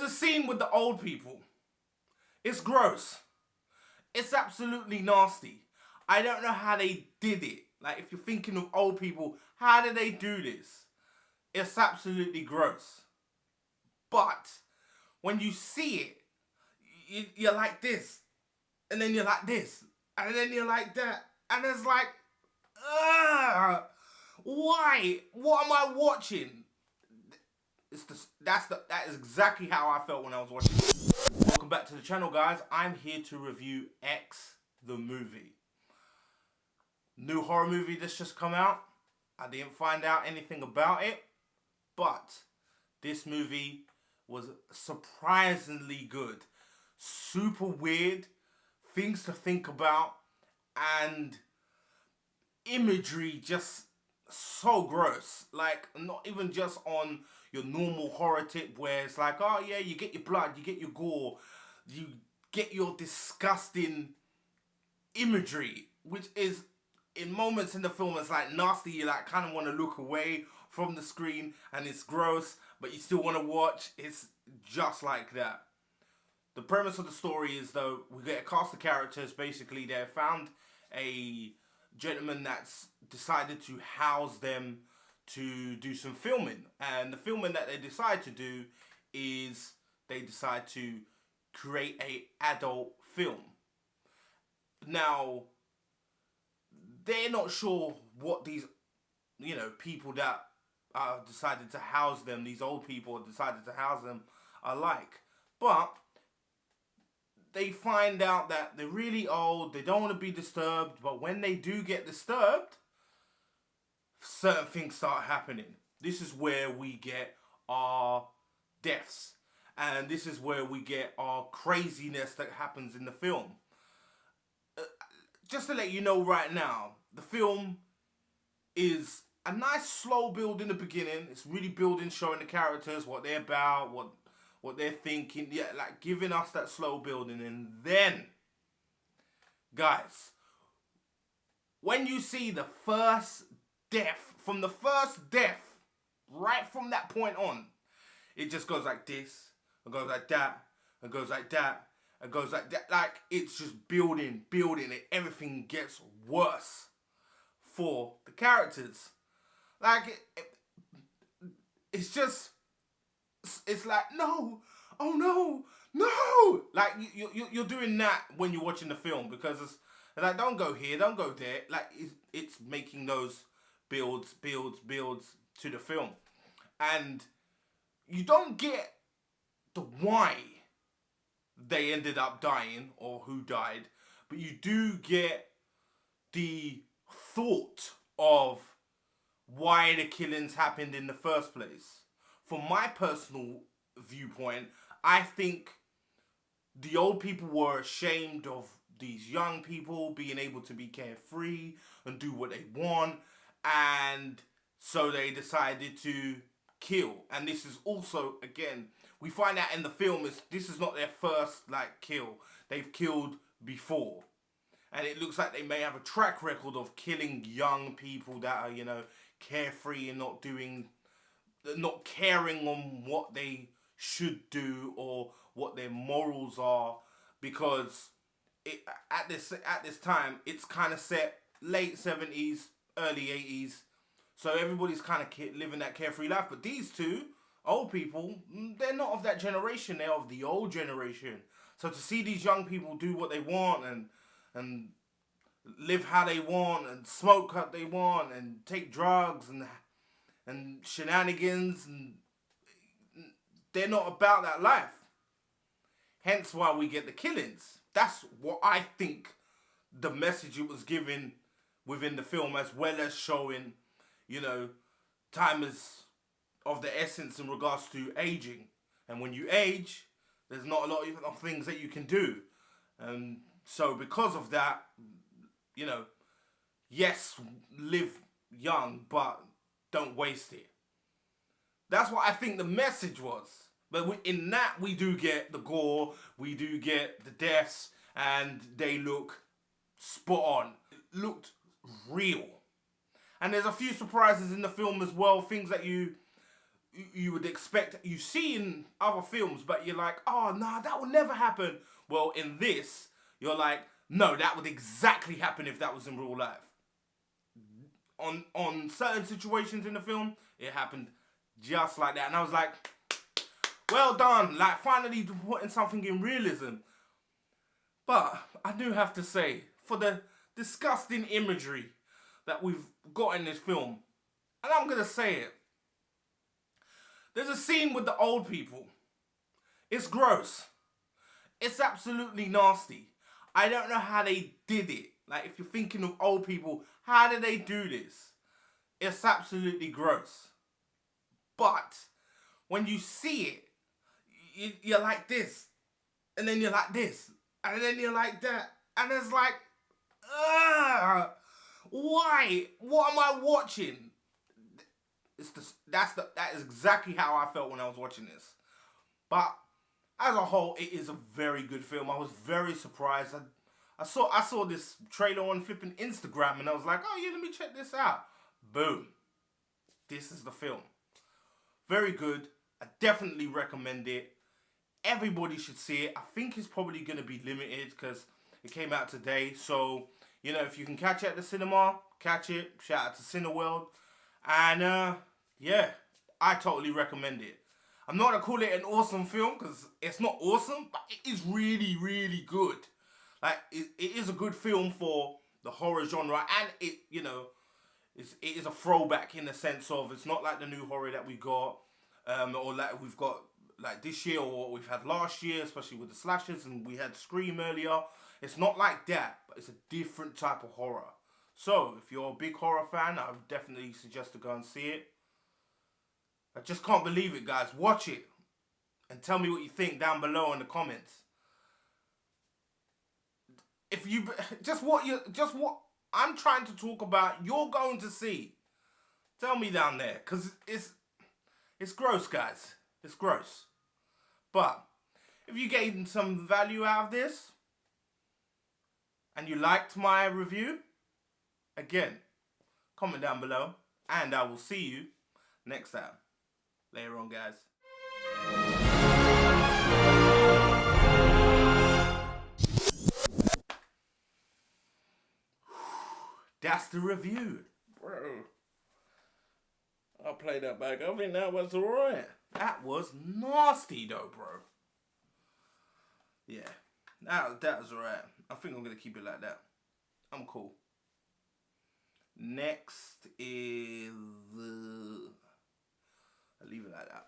the scene with the old people. It's gross. It's absolutely nasty. I don't know how they did it. Like, if you're thinking of old people, how did they do this? It's absolutely gross. But when you see it, you're like this, and then you're like this, and then you're like that, and it's like, ugh, why? What am I watching? That is exactly how I felt when I was watching it. Welcome back to the channel, guys. I'm here to review X, the movie. New horror movie that's just come out. I didn't find out anything about it, but this movie was surprisingly good. Super weird, things to think about, and imagery just so gross. Like, not even just on your normal horror tip where it's like, oh yeah, you get your blood, you get your gore, you get your disgusting imagery, which is, in moments in the film, it's like nasty. You like kind of want to look away from the screen, and it's gross, but you still want to watch. It's just like that. The premise of the story is, though, we get a cast of characters. Basically, they found a gentleman that's decided to house them to do some filming. And the filming that they decide to do is they decide to create a adult film. Now, they're not sure what these, people that decided to house them, these old people decided to house them, are like. But they find out that they're really old, they don't want to be disturbed, but when they do get disturbed, certain things start happening. This is where we get our deaths, and this is where we get our craziness that happens in the film. Just to let you know right now, the film is a nice slow build in the beginning. It's really building, showing the characters, what they're about, what they're thinking. Yeah, like giving us that slow building. And then, guys, when you see the first death, from the first death, right from that point on, it just goes like this, it goes like that, it goes like that, it goes like that. Like, it's just building, and everything gets worse for the characters. Like, it's just, it's like, no, oh no, no. Like, you're doing that when you're watching the film, because it's like, don't go here, don't go there. Like, it's making those builds to the film. And you don't get the why they ended up dying or who died, but you do get the thought of why the killings happened in the first place. From my personal viewpoint, I think the old people were ashamed of these young people being able to be carefree and do what they want, and so they decided to kill. And this is also, again, we find out in the film, this is not their first kill. They've killed before, and it looks like they may have a track record of killing young people that are, carefree and not caring on what they should do or what their morals are, because at this time it's kind of set late 70s, early 80s, so everybody's kind of living that carefree life. But these two old people, they're not of that generation, they're of the old generation. So to see these young people do what they want and live how they want and smoke how they want and take drugs and shenanigans, and they're not about that life. Hence why we get the killings. That's what I think the message it was given within the film, as well as showing, time is of the essence in regards to aging. And when you age, there's not a lot of things that you can do. And so because of that, yes, live young, but don't waste it. That's what I think the message was. But in that, we do get the gore, we do get the deaths, and they look spot on. It looked real. And there's a few surprises in the film as well, things that you you would expect, you see in other films, but you're like, oh, nah, that would never happen. Well, in this, you're like, no, that would exactly happen if that was in real life. On certain situations in the film, it happened just like that. And I was like, well done, like finally putting something in realism. But I do have to say, for the disgusting imagery that we've got in this film, and I'm going to say it, there's a scene with the old people. It's gross. It's absolutely nasty. I don't know how they did it. Like, if you're thinking of old people, how did they do this? It's absolutely gross. But when you see it, you're like this, and then you're like this, and then you're like that, and it's like, why? What am I watching? That is exactly how I felt when I was watching this. But as a whole, it is a very good film. I was very surprised. I saw this trailer on flipping Instagram, and I was like, oh yeah, let me check this out. Boom. This is the film. Very good. I definitely recommend it. Everybody should see it. I think it's probably going to be limited because it came out today. So, you know, if you can catch it at the cinema, catch it. Shout out to Cineworld. And, yeah, I totally recommend it. I'm not going to call it an awesome film because it's not awesome, but it is really, really good. Like, it is a good film for the horror genre, and it, you know, it is a throwback in the sense of it's not like the new horror that we got, or like we've got like this year or what we've had last year, especially with the slashers, and we had Scream earlier. It's not like that, but it's a different type of horror. So, if you're a big horror fan, I would definitely suggest to go and see it. I just can't believe it, guys. Watch it and tell me what you think down below in the comments. If you just what I'm trying to talk about, you're going to see. Tell me down there, cause it's gross, guys. It's gross. But if you gained some value out of this and you liked my review, again, comment down below, and I will see you next time. Later on, guys. That's the review. Bro. I'll play that back. I think that was alright. That was nasty though, bro. Yeah. That was alright. I think I'm going to keep it like that. I'm cool. Next is... I'll leave it like that.